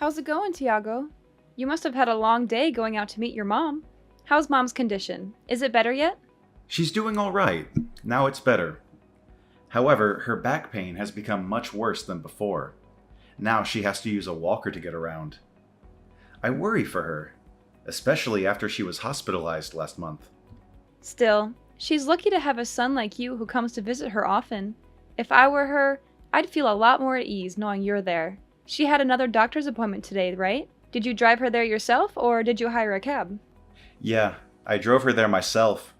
How's it going, Tiago? You must have had a long day going out to meet your mom. How's mom's condition? Is it better yet? She's doing all right. Now it's better. However, her back pain has become much worse than before. Now she has to use a walker to get around. I worry for her, especially after she was hospitalized last month. Still, she's lucky to have a son like you who comes to visit her often. If I were her, I'd feel a lot more at ease knowing you're there. She had another doctor's appointment today, right? Did you drive her there yourself, or did you hire a cab? Yeah, I drove her there myself.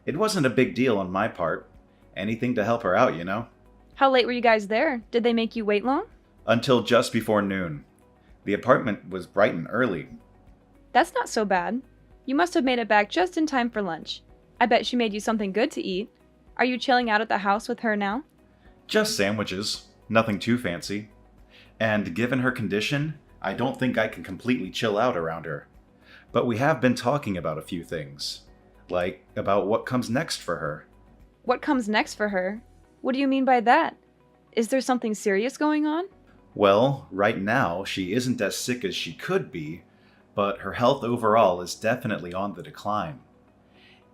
It wasn't a big deal on my part. Anything to help her out, you know? How late were you guys there? Did they make you wait long? Until just before noon. The apartment was bright and early. That's not so bad. You must have made it back just in time for lunch. I bet she made you something good to eat. Are you chilling out at the house with her now? Just sandwiches. Nothing too fancy. And given her condition, I don't think I can completely chill out around her. But we have been talking about a few things. Like about what comes next for her. What comes next for her? What do you mean by that? Is there something serious going on? Well, right now, she isn't as sick as she could be, but her health overall is definitely on the decline.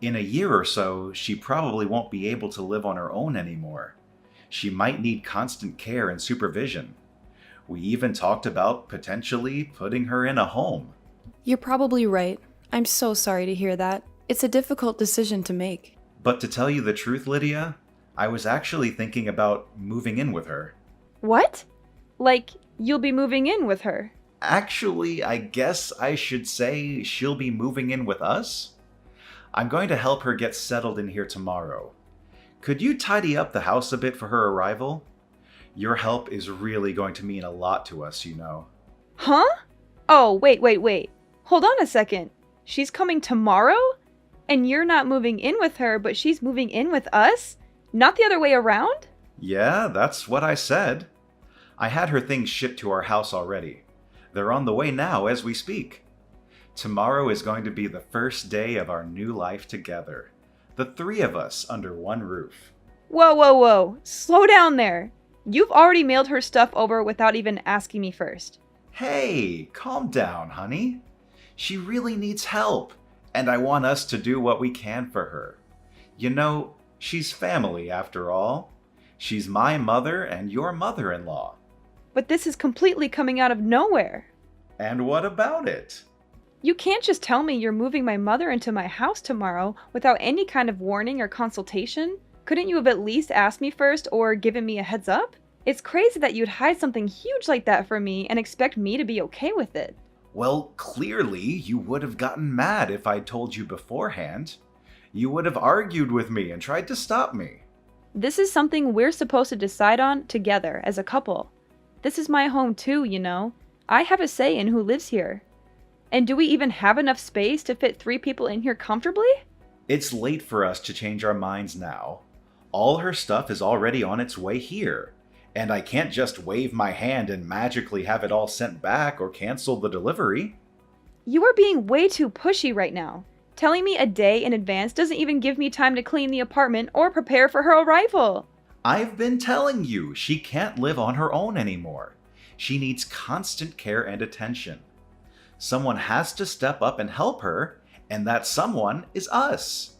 In a year or so, she probably won't be able to live on her own anymore. She might need constant care and supervision. We even talked about potentially putting her in a home. You're probably right. I'm so sorry to hear that. It's a difficult decision to make. But to tell you the truth, Lydia, I was actually thinking about moving in with her. What? Like, you'll be moving in with her? Actually, I guess I should say she'll be moving in with us. I'm going to help her get settled in here tomorrow. Could you tidy up the house a bit for her arrival? Your help is really going to mean a lot to us, you know. Huh? Oh, wait. Hold on a second. She's coming tomorrow? And you're not moving in with her, but she's moving in with us? Not the other way around? Yeah, that's what I said. I had her things shipped to our house already. They're on the way now as we speak. Tomorrow is going to be the first day of our new life together. The three of us under one roof. Whoa. Slow down there. You've already mailed her stuff over without even asking me first. Hey, calm down, honey. She really needs help, and I want us to do what we can for her. You know, she's family after all. She's my mother and your mother-in-law. But this is completely coming out of nowhere. And what about it? You can't just tell me you're moving my mother into my house tomorrow without any kind of warning or consultation. Couldn't you have at least asked me first or given me a heads up? It's crazy that you'd hide something huge like that from me and expect me to be okay with it. Well, clearly you would have gotten mad if I'd told you beforehand. You would have argued with me and tried to stop me. This is something we're supposed to decide on together as a couple. This is my home too, you know. I have a say in who lives here. And do we even have enough space to fit 3 people in here comfortably? It's late for us to change our minds now. All her stuff is already on its way here, and I can't just wave my hand and magically have it all sent back or cancel the delivery. You are being way too pushy right now. Telling me a day in advance doesn't even give me time to clean the apartment or prepare for her arrival. I've been telling you, she can't live on her own anymore. She needs constant care and attention. Someone has to step up and help her, and that someone is us.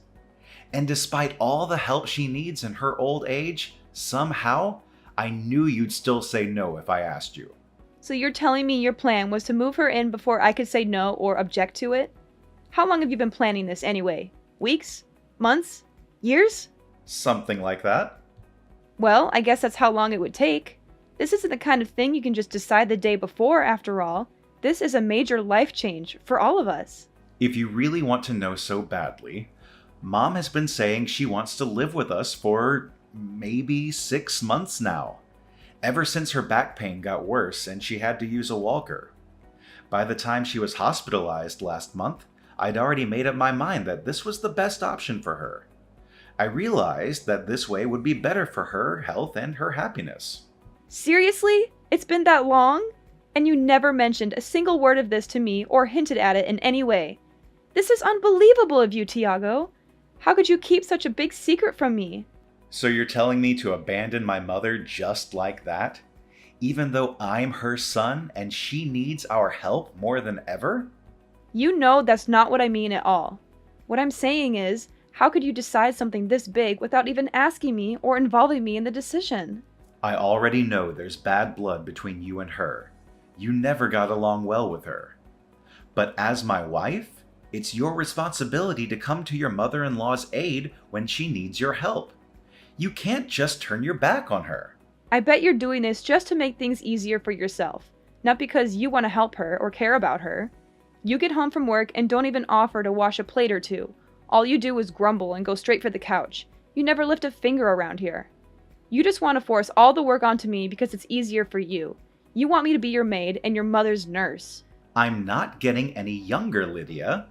And despite all the help she needs in her old age, somehow, I knew you'd still say no if I asked you. So you're telling me your plan was to move her in before I could say no or object to it? How long have you been planning this anyway? Weeks? Months? Years? Something like that. Well, I guess that's how long it would take. This isn't the kind of thing you can just decide the day before, after all. This is a major life change for all of us. If you really want to know so badly, Mom has been saying she wants to live with us for maybe 6 months now. Ever since her back pain got worse and she had to use a walker. By the time she was hospitalized last month, I'd already made up my mind that this was the best option for her. I realized that this way would be better for her health and her happiness. Seriously? It's been that long? And you never mentioned a single word of this to me or hinted at it in any way. This is unbelievable of you, Tiago. How could you keep such a big secret from me? So you're telling me to abandon my mother just like that? even though I'm her son and she needs our help more than ever? You know that's not what I mean at all. What I'm saying is, how could you decide something this big without even asking me or involving me in the decision? I already know there's bad blood between you and her. You never got along well with her. But as my wife, it's your responsibility to come to your mother-in-law's aid when she needs your help. You can't just turn your back on her. I bet you're doing this just to make things easier for yourself, not because you want to help her or care about her. You get home from work and don't even offer to wash a plate or two. All you do is grumble and go straight for the couch. You never lift a finger around here. You just want to force all the work onto me because it's easier for you. You want me to be your maid and your mother's nurse. I'm not getting any younger, Lydia.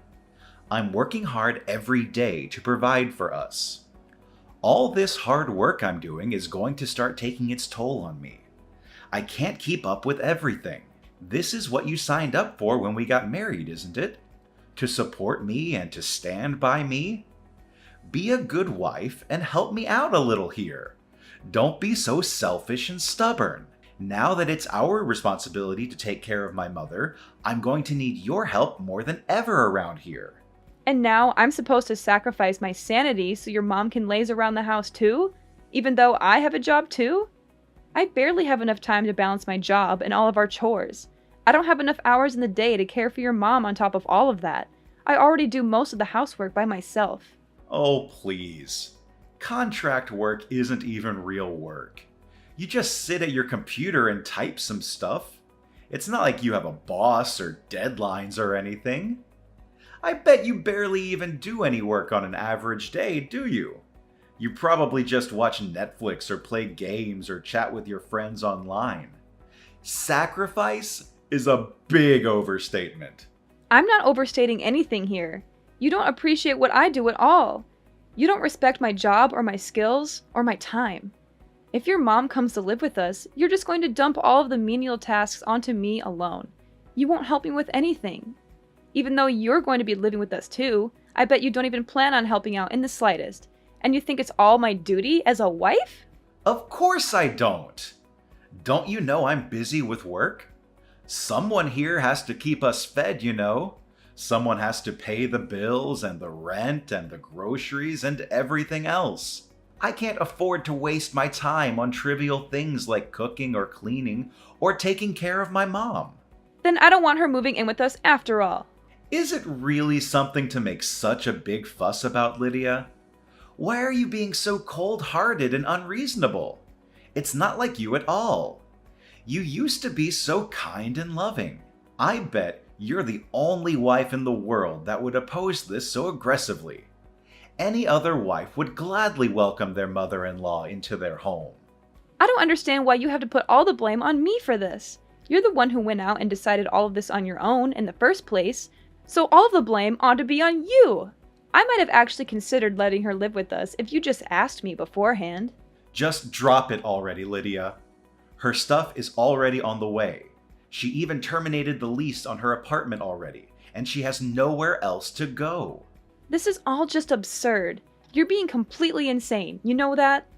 I'm working hard every day to provide for us. All this hard work I'm doing is going to start taking its toll on me. I can't keep up with everything. This is what you signed up for when we got married, isn't it? To support me and to stand by me? Be a good wife and help me out a little here. Don't be so selfish and stubborn. Now that it's our responsibility to take care of my mother, I'm going to need your help more than ever around here. And now I'm supposed to sacrifice my sanity so your mom can laze around the house too? Even though I have a job too? I barely have enough time to balance my job and all of our chores. I don't have enough hours in the day to care for your mom on top of all of that. I already do most of the housework by myself. Oh, please. Contract work isn't even real work. You just sit at your computer and type some stuff. It's not like you have a boss or deadlines or anything. I bet you barely even do any work on an average day, do you? You probably just watch Netflix or play games or chat with your friends online. Sacrifice is a big overstatement. I'm not overstating anything here. You don't appreciate what I do at all. You don't respect my job or my skills or my time. If your mom comes to live with us, you're just going to dump all of the menial tasks onto me alone. You won't help me with anything. Even though you're going to be living with us too, I bet you don't even plan on helping out in the slightest. And you think it's all my duty as a wife? Of course I don't. Don't you know I'm busy with work? Someone here has to keep us fed, you know. Someone has to pay the bills and the rent and the groceries and everything else. I can't afford to waste my time on trivial things like cooking or cleaning or taking care of my mom. Then I don't want her moving in with us after all. Is it really something to make such a big fuss about, Lydia? Why are you being so cold-hearted and unreasonable? It's not like you at all. You used to be so kind and loving. I bet you're the only wife in the world that would oppose this so aggressively. Any other wife would gladly welcome their mother-in-law into their home. I don't understand why you have to put all the blame on me for this. You're the one who went out and decided all of this on your own in the first place, so all of the blame ought to be on you. I might have actually considered letting her live with us if you just asked me beforehand. Just drop it already, Lydia. Her stuff is already on the way. She even terminated the lease on her apartment already, and she has nowhere else to go. This is all just absurd. You're being completely insane, you know that?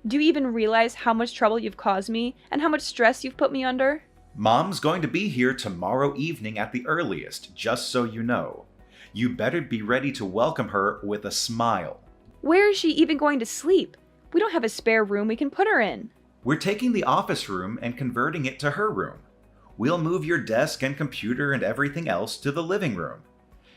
Do you even realize how much trouble you've caused me and how much stress you've put me under? Mom's going to be here tomorrow evening at the earliest, just so you know. You better be ready to welcome her with a smile. Where is she even going to sleep? We don't have a spare room we can put her in. We're taking the office room and converting it to her room. We'll move your desk and computer and everything else to the living room.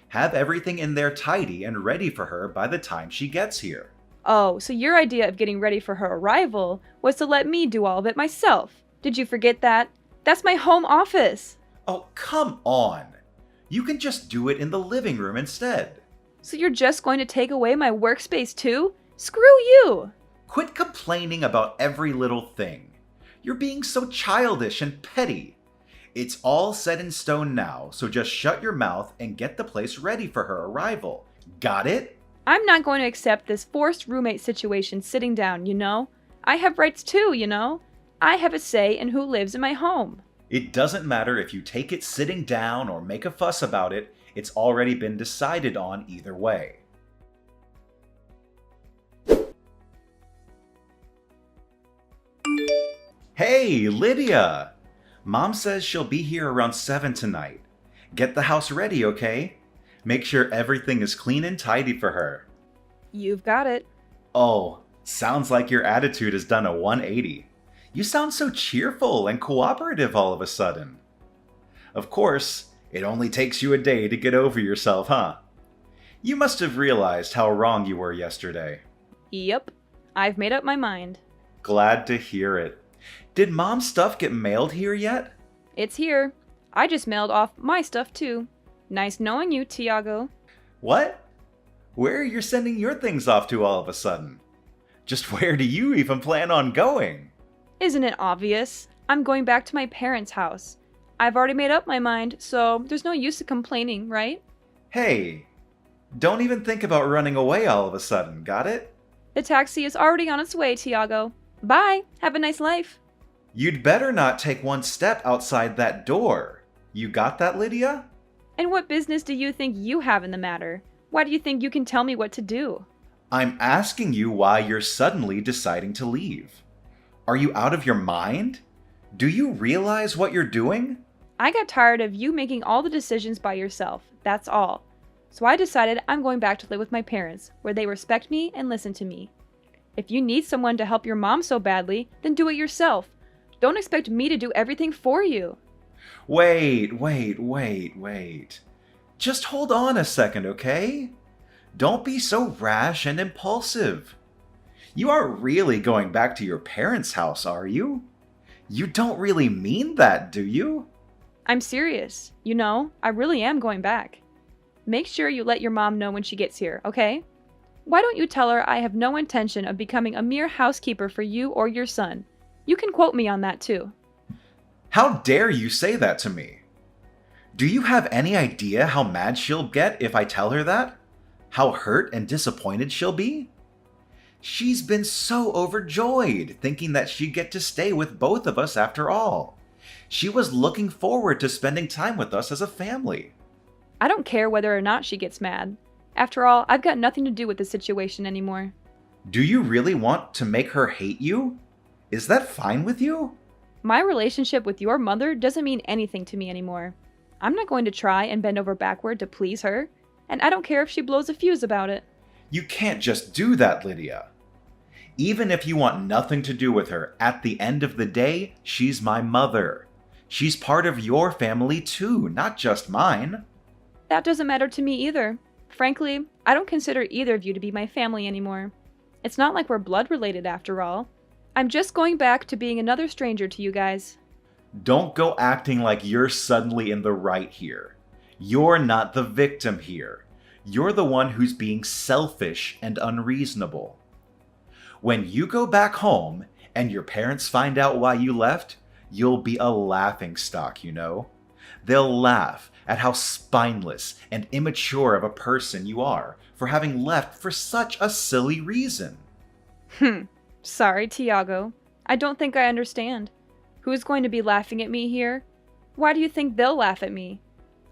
Have everything in there tidy and ready for her by the time she gets here. Oh, so your idea of getting ready for her arrival was to let me do all of it myself. Did you forget that? That's my home office. Oh, come on. You can just do it in the living room instead. So you're just going to take away my workspace too? Screw you! Quit complaining about every little thing. You're being so childish and petty. It's all set in stone now, so just shut your mouth and get the place ready for her arrival. Got it? I'm not going to accept this forced roommate situation sitting down, you know? I have rights too, you know? I have a say in who lives in my home. It doesn't matter if you take it sitting down or make a fuss about it. It's already been decided on either way. Hey, Lydia! Mom says she'll be here around 7 tonight. Get the house ready, okay? Make sure everything is clean and tidy for her. You've got it. Oh, sounds like your attitude has done a 180. You sound so cheerful and cooperative all of a sudden. Of course, it only takes you a day to get over yourself, huh? You must have realized how wrong you were yesterday. Yep. I've made up my mind. Glad to hear it. Did Mom's stuff get mailed here yet? It's here. I just mailed off my stuff too. Nice knowing you, Tiago. What? Where are you sending your things off to all of a sudden? Just where do you even plan on going? Isn't it obvious? I'm going back to my parents' house. I've already made up my mind, so there's no use of complaining, right? Hey, don't even think about running away all of a sudden, got it? The taxi is already on its way, Tiago. Bye. Have a nice life. You'd better not take one step outside that door. You got that, Lydia? And what business do you think you have in the matter? Why do you think you can tell me what to do? I'm asking you why you're suddenly deciding to leave. Are you out of your mind? Do you realize what you're doing? I got tired of you making all the decisions by yourself. That's all. So I decided I'm going back to live with my parents, where they respect me and listen to me. If you need someone to help your mom so badly, then do it yourself. Don't expect me to do everything for you. Wait. Just hold on a second, okay? Don't be so rash and impulsive. You aren't really going back to your parents' house, are you? You don't really mean that, do you? I'm serious. You know, I really am going back. Make sure you let your mom know when she gets here, okay? Why don't you tell her I have no intention of becoming a mere housekeeper for you or your son? You can quote me on that too. How dare you say that to me? Do you have any idea how mad she'll get if I tell her that? How hurt and disappointed she'll be? She's been so overjoyed, thinking that she'd get to stay with both of us after all. She was looking forward to spending time with us as a family. I don't care whether or not she gets mad. After all, I've got nothing to do with the situation anymore. Do you really want to make her hate you? Is that fine with you? My relationship with your mother doesn't mean anything to me anymore. I'm not going to try and bend over backward to please her, and I don't care if she blows a fuse about it. You can't just do that, Lydia. Even if you want nothing to do with her, at the end of the day, she's my mother. She's part of your family too, not just mine. That doesn't matter to me either. Frankly, I don't consider either of you to be my family anymore. It's not like we're blood related after all. I'm just going back to being another stranger to you guys. Don't go acting like you're suddenly in the right here. You're not the victim here. You're the one who's being selfish and unreasonable. When you go back home and your parents find out why you left, you'll be a laughingstock, you know? They'll laugh at how spineless and immature of a person you are for having left for such a silly reason. Sorry, Tiago. I don't think I understand. Who's going to be laughing at me here? Why do you think they'll laugh at me?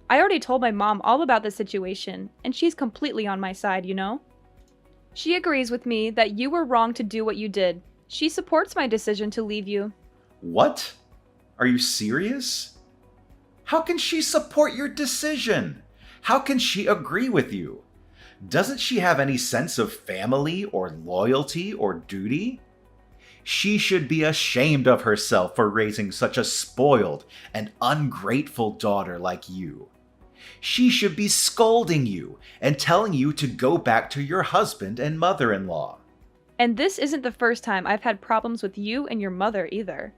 I already told my mom all about the situation, and she's completely on my side, you know? She agrees with me that you were wrong to do what you did. She supports my decision to leave you. What? Are you serious? How can she support your decision? How can she agree with you? Doesn't she have any sense of family or loyalty or duty? She should be ashamed of herself for raising such a spoiled and ungrateful daughter like you. She should be scolding you and telling you to go back to your husband and mother-in-law. And this isn't the first time I've had problems with you and your mother either.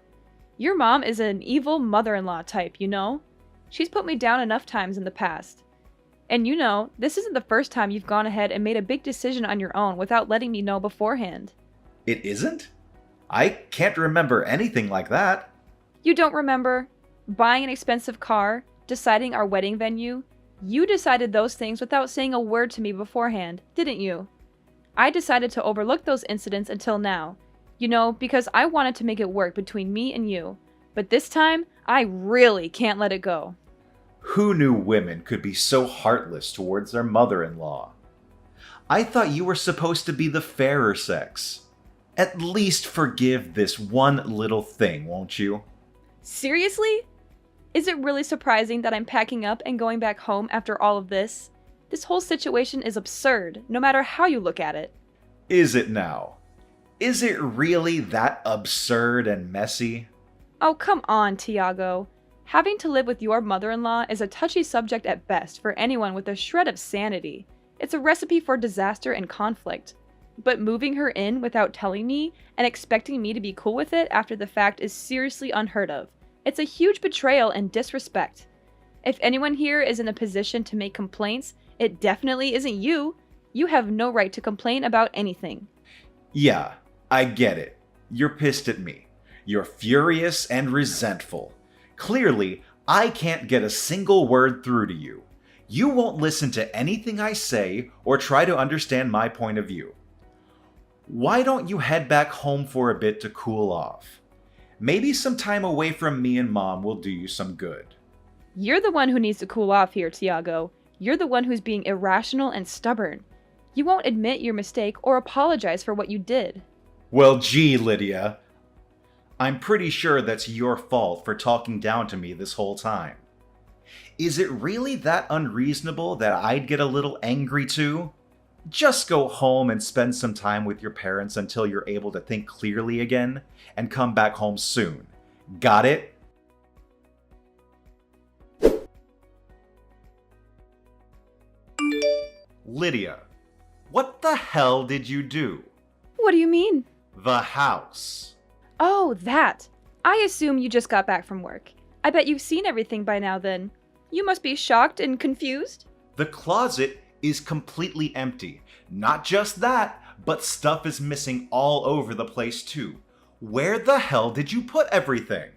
Your mom is an evil mother-in-law type, you know? She's put me down enough times in the past. And you know, this isn't the first time you've gone ahead and made a big decision on your own without letting me know beforehand. It isn't? I can't remember anything like that. You don't remember buying an expensive car, deciding our wedding venue? You decided those things without saying a word to me beforehand, didn't you? I decided to overlook those incidents until now. You know, because I wanted to make it work between me and you. But this time, I really can't let it go. Who knew women could be so heartless towards their mother-in-law? I thought you were supposed to be the fairer sex. At least forgive this one little thing, won't you? Seriously? Is it really surprising that I'm packing up and going back home after all of this? This whole situation is absurd, no matter how you look at it. Is it now? Is it really that absurd and messy? Oh, come on, Tiago. Having to live with your mother-in-law is a touchy subject at best for anyone with a shred of sanity. It's a recipe for disaster and conflict. But moving her in without telling me and expecting me to be cool with it after the fact is seriously unheard of. It's a huge betrayal and disrespect. If anyone here is in a position to make complaints, it definitely isn't you. You have no right to complain about anything. Yeah, I get it. You're pissed at me. You're furious and resentful. Clearly, I can't get a single word through to you. You won't listen to anything I say or try to understand my point of view. Why don't you head back home for a bit to cool off? Maybe some time away from me and Mom will do you some good. You're the one who needs to cool off here, Tiago. You're the one who's being irrational and stubborn. You won't admit your mistake or apologize for what you did. Well, gee, Lydia. I'm pretty sure that's your fault for talking down to me this whole time. Is it really that unreasonable that I'd get a little angry too? Just go home and spend some time with your parents until you're able to think clearly again, and come back home soon. Got it? Lydia, what the hell did you do? What do you mean? The house. Oh, that. I assume you just got back from work. I bet you've seen everything by now then. You must be shocked and confused. The closet is completely empty. Not just that, but stuff is missing all over the place too. Where the hell did you put everything?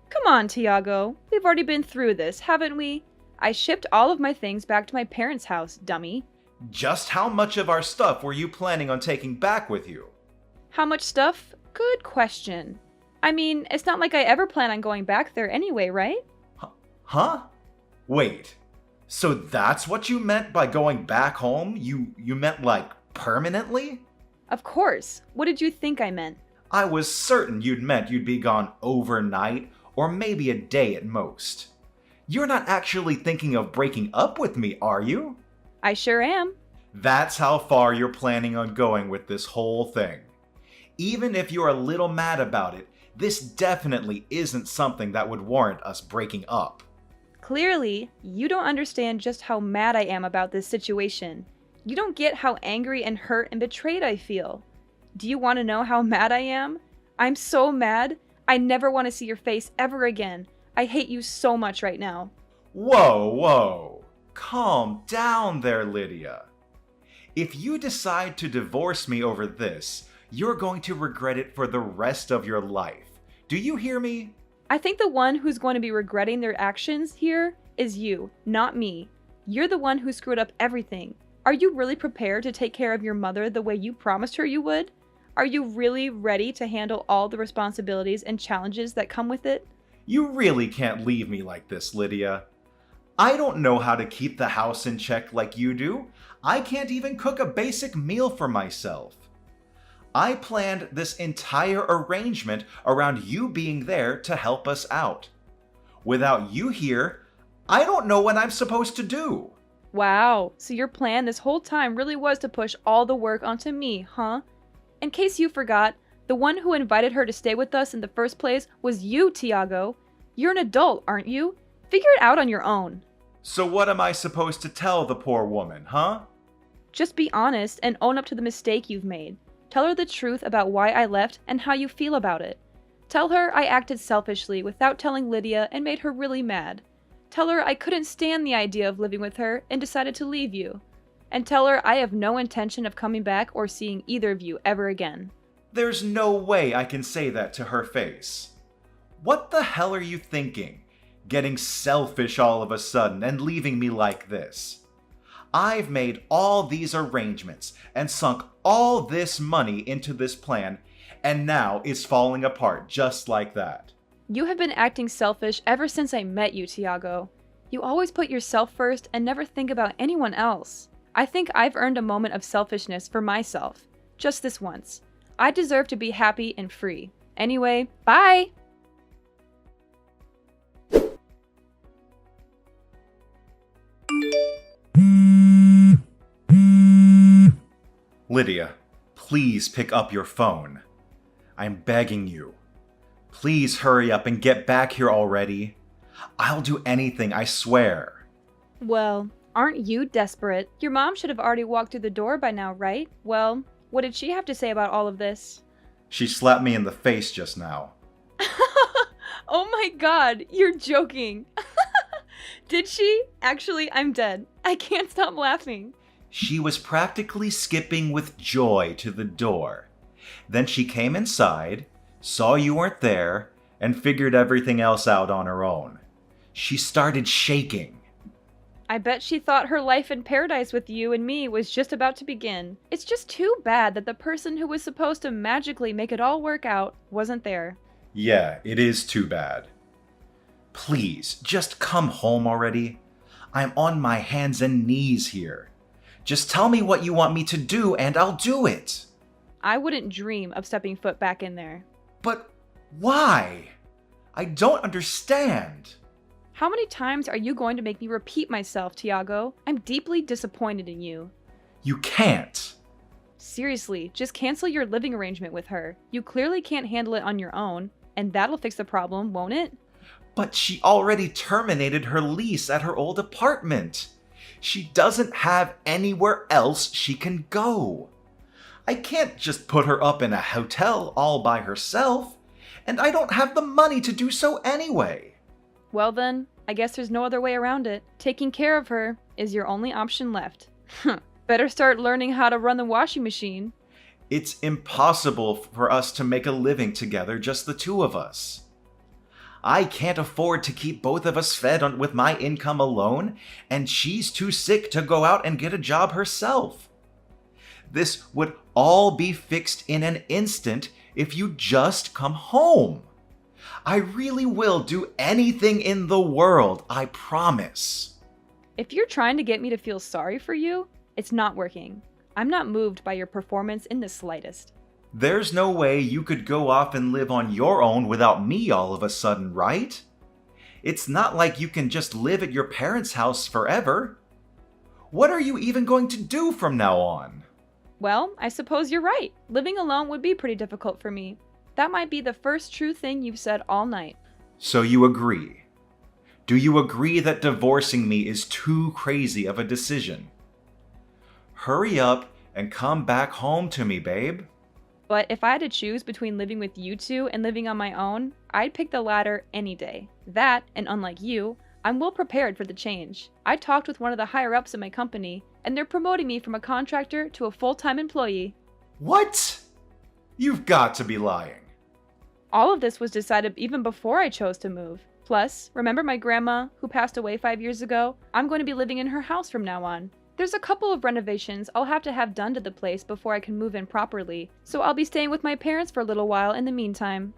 Come on, Tiago. We've already been through this, haven't we? I shipped all of my things back to my parents' house, dummy. Just how much of our stuff were you planning on taking back with you? How much stuff? Good question. I mean, it's not like I ever plan on going back there anyway, right? Huh? Wait. So that's what you meant by going back home? You meant like permanently? Of course. What did you think I meant? I was certain you'd meant you'd be gone overnight or maybe a day at most. You're not actually thinking of breaking up with me, are you? I sure am. That's how far you're planning on going with this whole thing. Even if you're a little mad about it, this definitely isn't something that would warrant us breaking up. Clearly, you don't understand just how mad I am about this situation. You don't get how angry and hurt and betrayed I feel. Do you want to know how mad I am? I'm so mad. I never want to see your face ever again. I hate you so much right now. Whoa. Calm down there, Lydia. If you decide to divorce me over this, you're going to regret it for the rest of your life. Do you hear me? I think the one who's going to be regretting their actions here is you, not me. You're the one who screwed up everything. Are you really prepared to take care of your mother the way you promised her you would? Are you really ready to handle all the responsibilities and challenges that come with it? You really can't leave me like this, Lydia. I don't know how to keep the house in check like you do. I can't even cook a basic meal for myself. I planned this entire arrangement around you being there to help us out. Without you here, I don't know what I'm supposed to do. Wow, so your plan this whole time really was to push all the work onto me, huh? In case you forgot, the one who invited her to stay with us in the first place was you, Tiago. You're an adult, aren't you? Figure it out on your own. So what am I supposed to tell the poor woman, huh? Just be honest and own up to the mistake you've made. Tell her the truth about why I left and how you feel about it. Tell her I acted selfishly without telling Lydia and made her really mad. Tell her I couldn't stand the idea of living with her and decided to leave you. And tell her I have no intention of coming back or seeing either of you ever again. There's no way I can say that to her face. What the hell are you thinking? Getting selfish all of a sudden and leaving me like this. I've made all these arrangements and sunk all this money into this plan, and now it's falling apart just like that. You have been acting selfish ever since I met you, Tiago. You always put yourself first and never think about anyone else. I think I've earned a moment of selfishness for myself. Just this once. I deserve to be happy and free. Anyway, bye! Lydia, please pick up your phone. I'm begging you. Please hurry up and get back here already. I'll do anything, I swear. Well, aren't you desperate? Your mom should have already walked through the door by now, right? Well, what did she have to say about all of this? She slapped me in the face just now. Oh my god, you're joking. Did she? Actually, I'm dead. I can't stop laughing. She was practically skipping with joy to the door. Then she came inside, saw you weren't there, and figured everything else out on her own. She started shaking. I bet she thought her life in paradise with you and me was just about to begin. It's just too bad that the person who was supposed to magically make it all work out wasn't there. Yeah, it is too bad. Please, just come home already. I'm on my hands and knees here. Just tell me what you want me to do and I'll do it. I wouldn't dream of stepping foot back in there. But why? I don't understand. How many times are you going to make me repeat myself, Tiago? I'm deeply disappointed in you. You can't. Seriously, just cancel your living arrangement with her. You clearly can't handle it on your own, and that'll fix the problem, won't it? But she already terminated her lease at her old apartment. She doesn't have anywhere else she can go. I can't just put her up in a hotel all by herself, and I don't have the money to do so anyway. Well then, I guess there's no other way around it. Taking care of her is your only option left. Better start learning how to run the washing machine. It's impossible for us to make a living together, just the two of us. I can't afford to keep both of us fed with my income alone, and she's too sick to go out and get a job herself. This would all be fixed in an instant if you just come home. I really will do anything in the world, I promise. If you're trying to get me to feel sorry for you, it's not working. I'm not moved by your performance in the slightest. There's no way you could go off and live on your own without me all of a sudden, right? It's not like you can just live at your parents' house forever. What are you even going to do from now on? Well, I suppose you're right. Living alone would be pretty difficult for me. That might be the first true thing you've said all night. So you agree? Do you agree that divorcing me is too crazy of a decision? Hurry up and come back home to me, babe. But if I had to choose between living with you two and living on my own, I'd pick the latter any day. That, and unlike you, I'm well prepared for the change. I talked with one of the higher-ups in my company, and they're promoting me from a contractor to a full-time employee. What? You've got to be lying. All of this was decided even before I chose to move. Plus, remember my grandma, who passed away 5 years ago? I'm going to be living in her house from now on. There's a couple of renovations I'll have to have done to the place before I can move in properly, so I'll be staying with my parents for a little while in the meantime.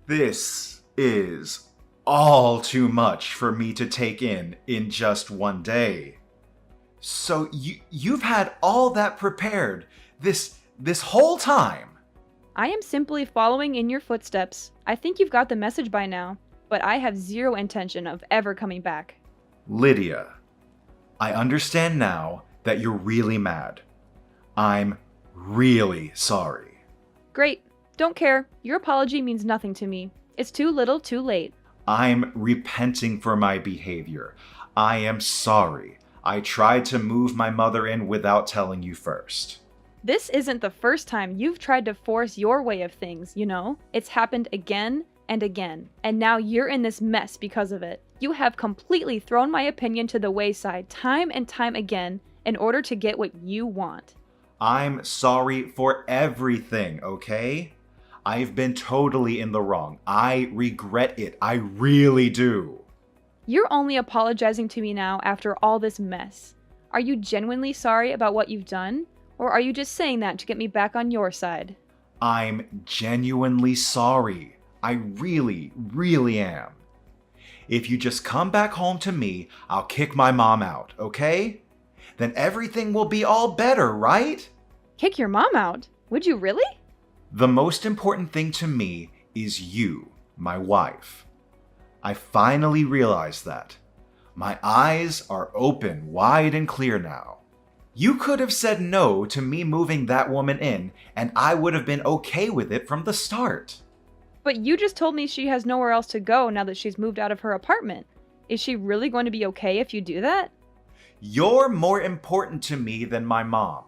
This is all too much for me to take in just one day. So you've had all that prepared this whole time? I am simply following in your footsteps. I think you've got the message by now, but I have zero intention of ever coming back. Lydia, I understand now that you're really mad. I'm really sorry. Great. Don't care. Your apology means nothing to me. It's too little, too late. I'm repenting for my behavior. I am sorry. I tried to move my mother in without telling you first. This isn't the first time you've tried to force your way of things, you know? It's happened again and again, and now you're in this mess because of it. You have completely thrown my opinion to the wayside time and time again in order to get what you want. I'm sorry for everything, okay? I've been totally in the wrong. I regret it. I really do. You're only apologizing to me now after all this mess. Are you genuinely sorry about what you've done? Or are you just saying that to get me back on your side? I'm genuinely sorry. I really, really am. If you just come back home to me, I'll kick my mom out, okay? Then everything will be all better, right? Kick your mom out? Would you really? The most important thing to me is you, my wife. I finally realized that. My eyes are open wide and clear now. You could have said no to me moving that woman in, and I would have been okay with it from the start. But you just told me she has nowhere else to go now that she's moved out of her apartment. Is she really going to be okay if you do that? You're more important to me than my mom.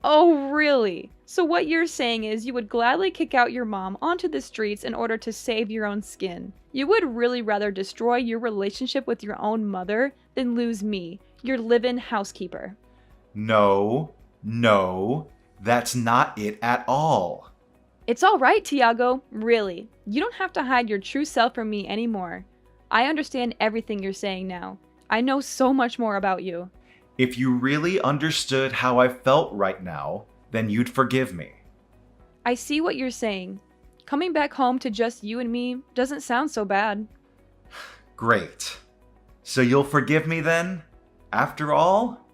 Oh, really? So what you're saying is you would gladly kick out your mom onto the streets in order to save your own skin. You would really rather destroy your relationship with your own mother than lose me, your live-in housekeeper. No, that's not it at all. It's all right, Tiago. Really. You don't have to hide your true self from me anymore. I understand everything you're saying now. I know so much more about you. If you really understood how I felt right now, then you'd forgive me. I see what you're saying. Coming back home to just you and me doesn't sound so bad. Great. So you'll forgive me then? After all?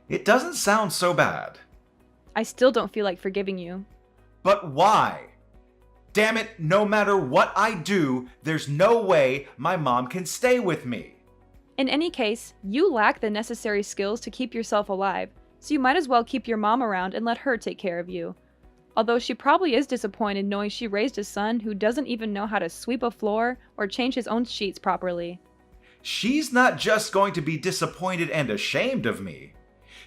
It doesn't sound so bad. I still don't feel like forgiving you. But why? Damn it, no matter what I do, there's no way my mom can stay with me. In any case, you lack the necessary skills to keep yourself alive, so you might as well keep your mom around and let her take care of you. Although she probably is disappointed knowing she raised a son who doesn't even know how to sweep a floor or change his own sheets properly. She's not just going to be disappointed and ashamed of me.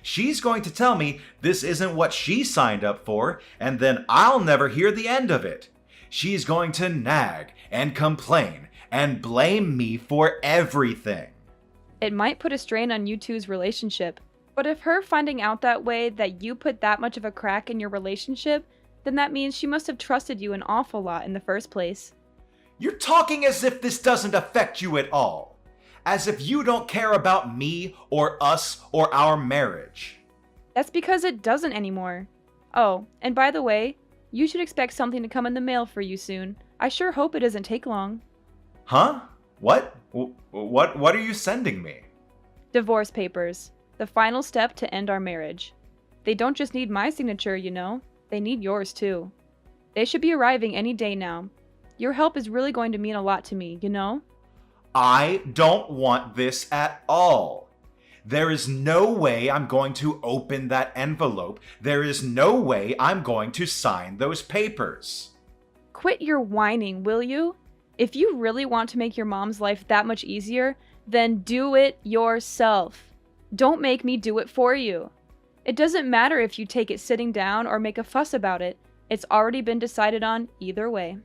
She's going to tell me this isn't what she signed up for, and then I'll never hear the end of it. She's going to nag and complain and blame me for everything. It might put a strain on you two's relationship, but if her finding out that way that you put that much of a crack in your relationship, then that means she must have trusted you an awful lot in the first place. You're talking as if this doesn't affect you at all. As if you don't care about me or us or our marriage. That's because it doesn't anymore. Oh, and by the way, you should expect something to come in the mail for you soon. I sure hope it doesn't take long. Huh? What? What are you sending me? Divorce papers. The final step to end our marriage. They don't just need my signature, you know. They need yours too. They should be arriving any day now. Your help is really going to mean a lot to me, you know? I don't want this at all. There is no way I'm going to open that envelope. There is no way I'm going to sign those papers. Quit your whining, will you? If you really want to make your mom's life that much easier, then do it yourself. Don't make me do it for you. It doesn't matter if you take it sitting down or make a fuss about it. It's already been decided on either way.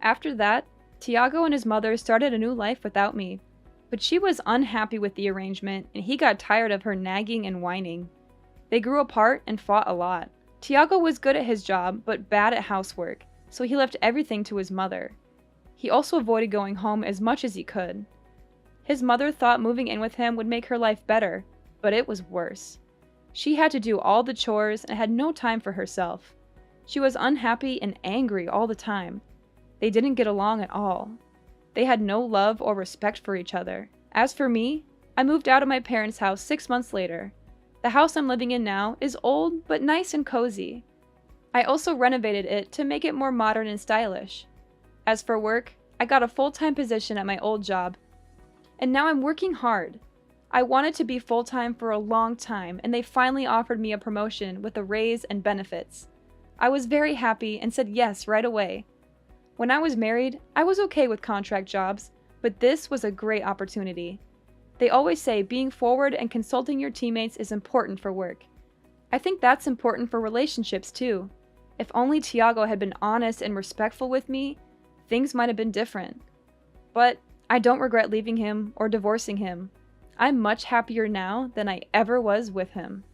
After that, Tiago and his mother started a new life without me. But she was unhappy with the arrangement, and he got tired of her nagging and whining. They grew apart and fought a lot. Tiago was good at his job, but bad at housework, so he left everything to his mother. He also avoided going home as much as he could. His mother thought moving in with him would make her life better, but it was worse. She had to do all the chores and had no time for herself. She was unhappy and angry all the time. They didn't get along at all. They had no love or respect for each other. As for me, I moved out of my parents' house 6 months later. The house I'm living in now is old but nice and cozy. I also renovated it to make it more modern and stylish. As for work, I got a full-time position at my old job, and now I'm working hard. I wanted to be full-time for a long time, and they finally offered me a promotion with a raise and benefits. I was very happy and said yes right away. When I was married, I was okay with contract jobs, but this was a great opportunity. They always say being forward and consulting your teammates is important for work. I think that's important for relationships too. If only Tiago had been honest and respectful with me, things might have been different. But I don't regret leaving him or divorcing him. I'm much happier now than I ever was with him.